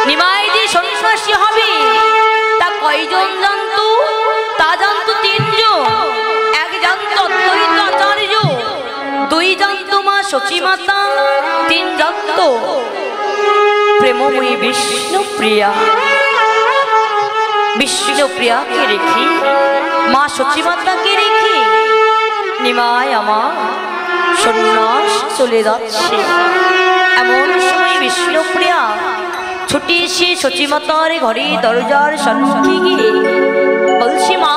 নিমাই যে সন্ন্যাসী হবে তা কয়জন জানত? তা জানত তিনজন। এক জানত অদ্বৈত আচার্য, দুই জানত মা সচিমাতা, তিন জানত প্রেমময়ী বিষ্ণুপ্রিয়া। বিষ্ণুপ্রিয়াকে রেখে, মা সচিমাতাকে রেখে নিমাই আমার সন্ন্যাস চলে যাচ্ছে। এমন সময় বিষ্ণুপ্রিয়া ছুটে এসে সচিমাতার ঘরে দরজার সম্মুখে গিয়ে বলছি, মা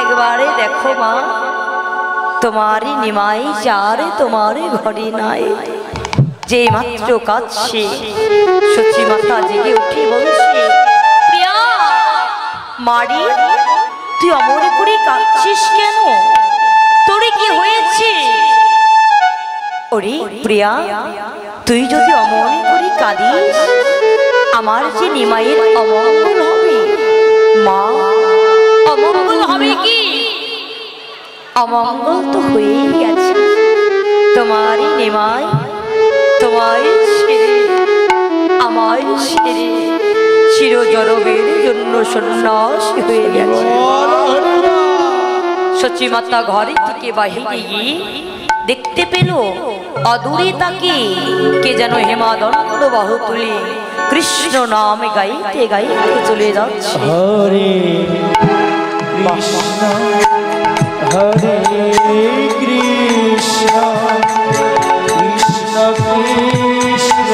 একবারে দেখো মা, তোমারই নিমাই যার তোমার ঘরে নাই। যে মাত্র কাঁদছে, সচিমাতা জেগে উঠে বলছে, প্রিয়া মারি তুই অমর করে কাঁদছিস কেন? তোরে কি হয়েছে? ওরে প্রিয়া, তুই যদি অমর করে কাঁদিস, আমার যে নিমাইয়ের অমঙ্গল হবে। মা অমঙ্গল হবে কি? অমঙ্গল তো হয়েই গেছে। তোমারই নিমাই তোমায় ছেড়ে, আমায় ছেড়ে চিরজরবের জন্য সন্ন্যাসী হয়ে গেছে। সচিমাতা ঘরে থেকে বাহিরে গিয়ে দেখতে পেল অদূরে তাকে কে যেন হেমাদণ্ড বাহু তুলে কৃষ্ণ নাম গাইতে গাইতে চলে যাচ্ছে। হরে কৃষ্ণ হরে কৃষ্ণ কৃষ্ণ কৃষ্ণ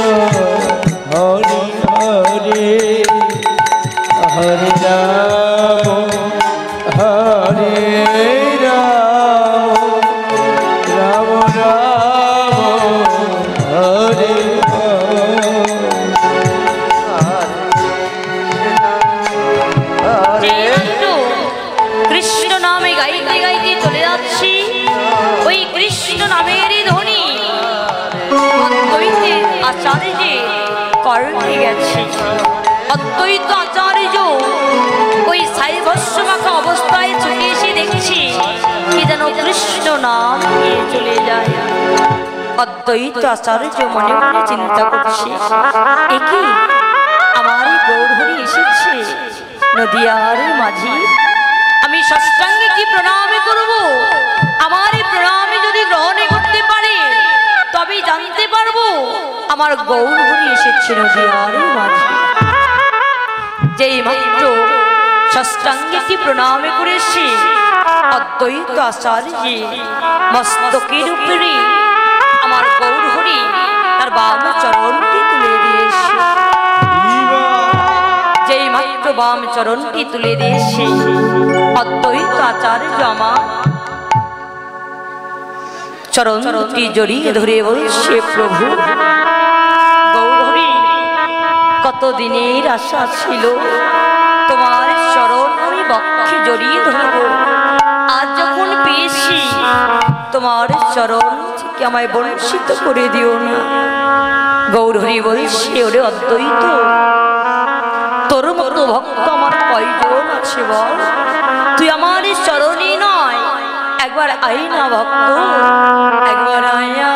হরে হরে হরে রাম হরে রাম রাম রাম হরে কৃষ্ণ নামে গাইতে গাইতে চলে যাচ্ছি। ওই কৃষ্ণ নামের ধ্বনি অদ্বৈতের আচার্য কর্ণে গেছে। অদ্বৈত আচার্য ওই সাইভস্য মাখা অবস্থায় ছুটে এসে দেখছি কি যেন কৃষ্ণ নাম নিয়ে চলে যায়। অদ্বৈত আচার্য মনে মনে চিন্তা করছে, একি আমার গৌরহরি এসেছে নদিয়ার মাঝি। আমি সাষ্টাঙ্গে কি প্রণামে করব? আমার এই প্রণামে যদি গ্রহণে করতে পারে তবে জানতে পারবো আমার গৌরহরি এসেছে নদিয়ার মাঝি। যেই মাত্র সাষ্টাঙ্গে কি প্রণামে করেছে, অদ্বৈত আচার্য মস্তকের উপরে আমার গৌরহরি তার বাম চরণটি তুলে দিয়েছে। যেই মাত্র বাম চরণটি তুলে দিয়েছে, অদ্বৈত আচার্য আমার চরণটি জড়িয়ে ধরে বলছে, প্রভু গৌরহরি, কতদিনের আশা ছিল তোমার চরণ আমি বক্ষে জড়িয়ে ধরব। আজ যখন পেয়েছি তোমার চরণ থেকে আমায় বঞ্চিত করে দিও না। গৌরহরি বলছে, ওরে অদ্বৈত, তোর মতো ভক্ত আমার কয়জন আছে বল? তুই আমার চরণই নয়, একবার আই না ভক্ত, একবার আয়া।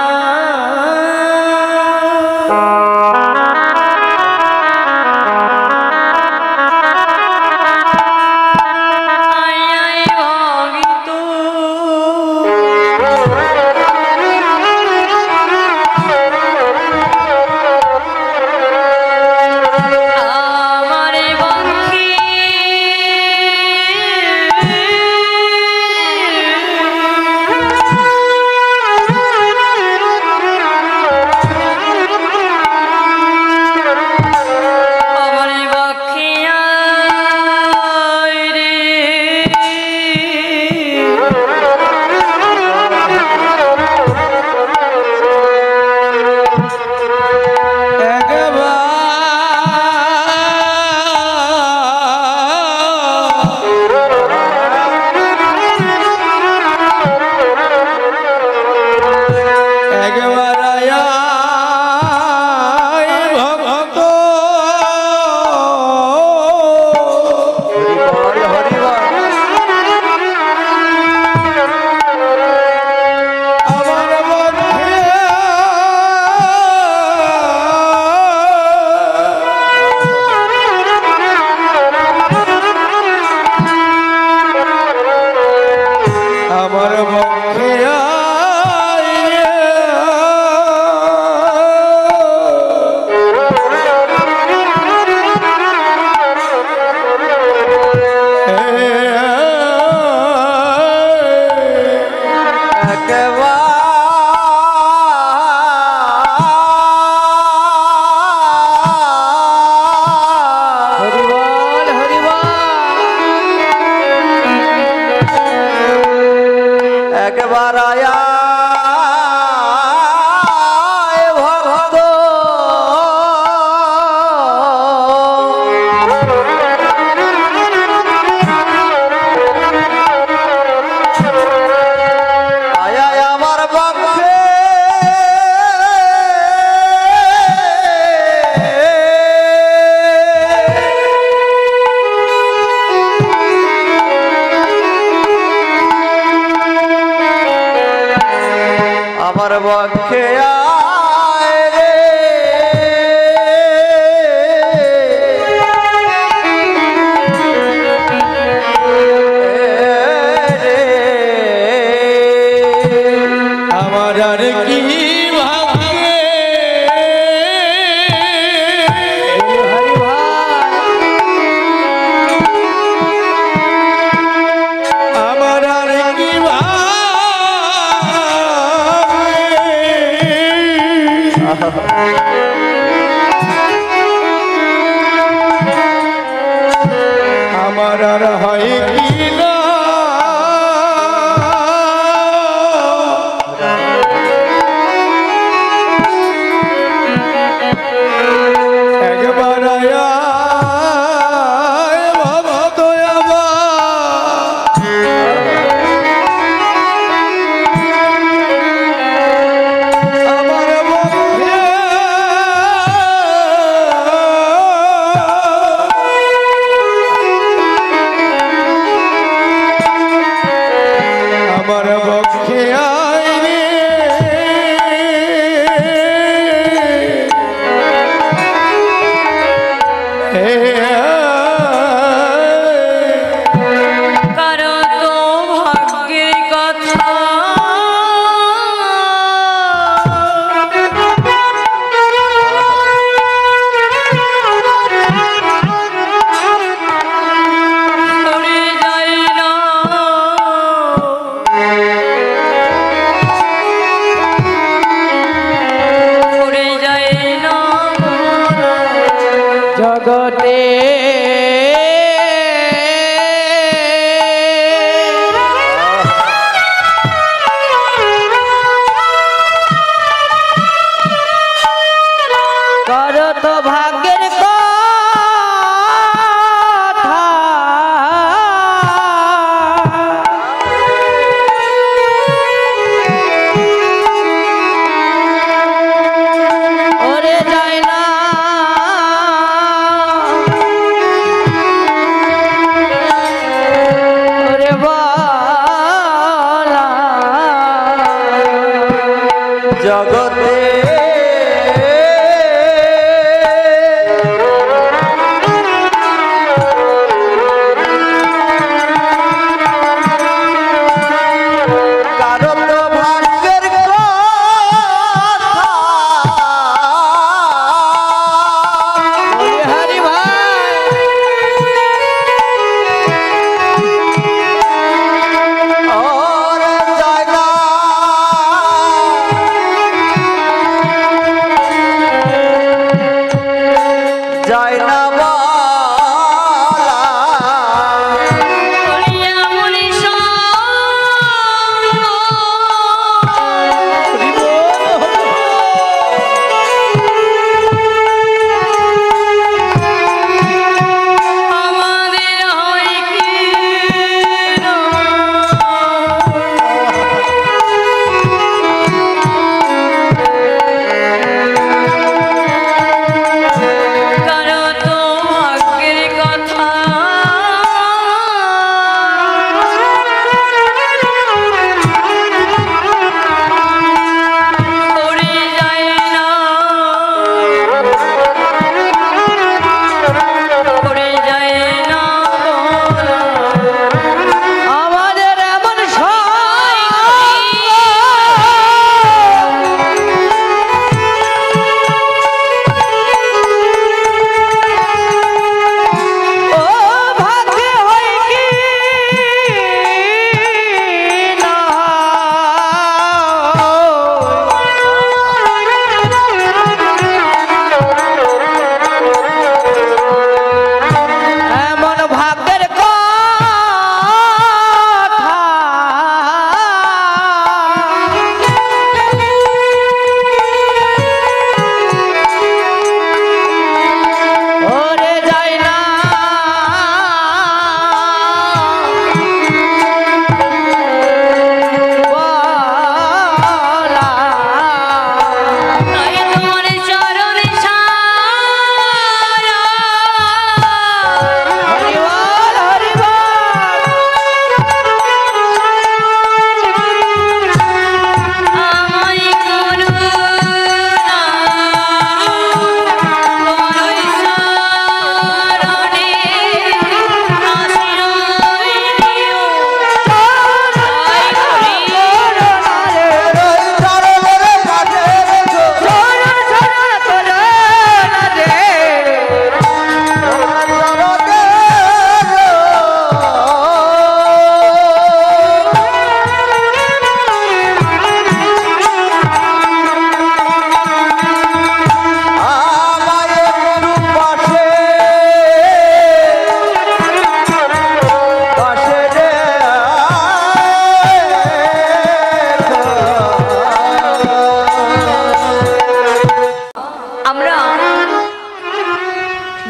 আমার বক্ষে আয় রে আমার আর কি ভাগ্যে আমার আর কি আমার আর হয় কি না একবার আয় বাবা দয়াবা আমার বক্ষে আমার বক্ষে আয় রে কারো তো ভাগ্যের কথা সরে যায় না, সরে যায় না জগতে করো তো ভাগ্যের কথা ওরে যায় না ওরে বলা জগতে কারো তো ভাগ্যের কথা হরি ভাই ওরে জায়গা যায় না বলা করিয়া মনীষ আমাদের হয় কি না? কারো তো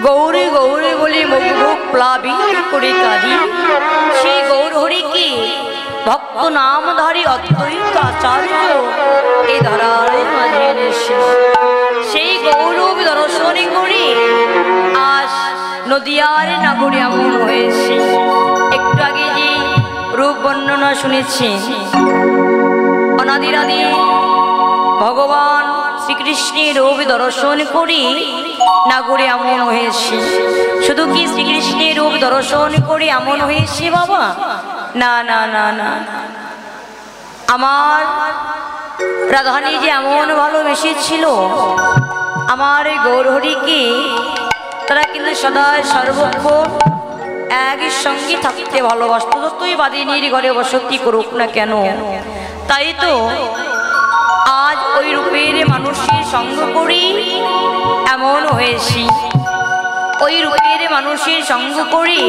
গৌরী গৌরী বলে মুখ মুখ প্লাবিত করে কাঁদি। সেই গৌর হরিকে ভক্ত নামধারী অদ্বৈত আচার্য এই ধরার মাঝে এনেছিল। সেই গৌরব দর্শন করে আজ নদিয়ার নাগরে এমন হয়েছে। একটু আগে যে রূপ বর্ণনা শুনেছি, অনাদিরাদি ভগবান শ্রীকৃষ্ণের রূপ দর্শন করে নাগরে এমন হয়েছে। শুধু কি শ্রীকৃষ্ণের রূপ দর্শন করে এমন হয়েছে বাবা? না না না না, আমার রাধানী যে এমন ভালোবেসেছিল আমার গৌরহরিকে, তারা কিন্তু সদা সর্বক্ষণ একই সঙ্গে থাকতে ভালোবাসত, যতই বাদিনীর ঘরে বসতি করুক না কেন। তাই তো আজ ওই রূপের মানুষের সঙ্গ করি এমন হয়েছি। ওই রূপের মানুষের সঙ্গ করি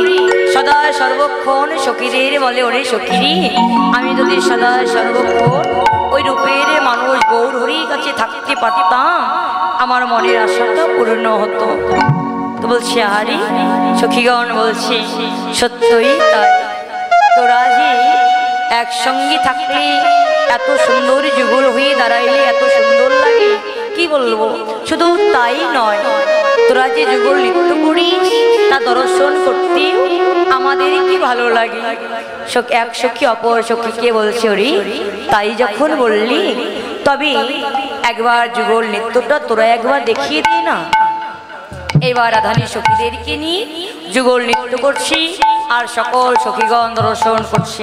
সদা সর্বক্ষণ সখীদের বলে, ওরে সখী, আমি যদি সদা সর্বক্ষণ ওই রূপের মানুষ গৌর হরির কাছে থাকতে পারতাম, আমার মনের আশাটা পূর্ণ হতো। তো বলছে, আরে সখীগণ বলছে, সত্যই তাই। তোরা যে একসঙ্গে থাকলে এত সুন্দর যুগল হয়ে দাঁড়াইলে এত সুন্দর লাগে, কি বলবো। শুধু তাই নয়, তোরা যে যুগল নৃত্য করিস তা দর্শন করতে আমাদের কি ভালো লাগে। এক সখী অপর সখীকে বলছে, ওরে তাই যখন বললি তবে একবার যুগল নৃত্যটা তোরা একবার দেখিয়ে দে না। এবার রাধানী সখীদেরকে নিয়ে যুগল নৃত্য করছি আর সকল সখীগণ দর্শন করছি।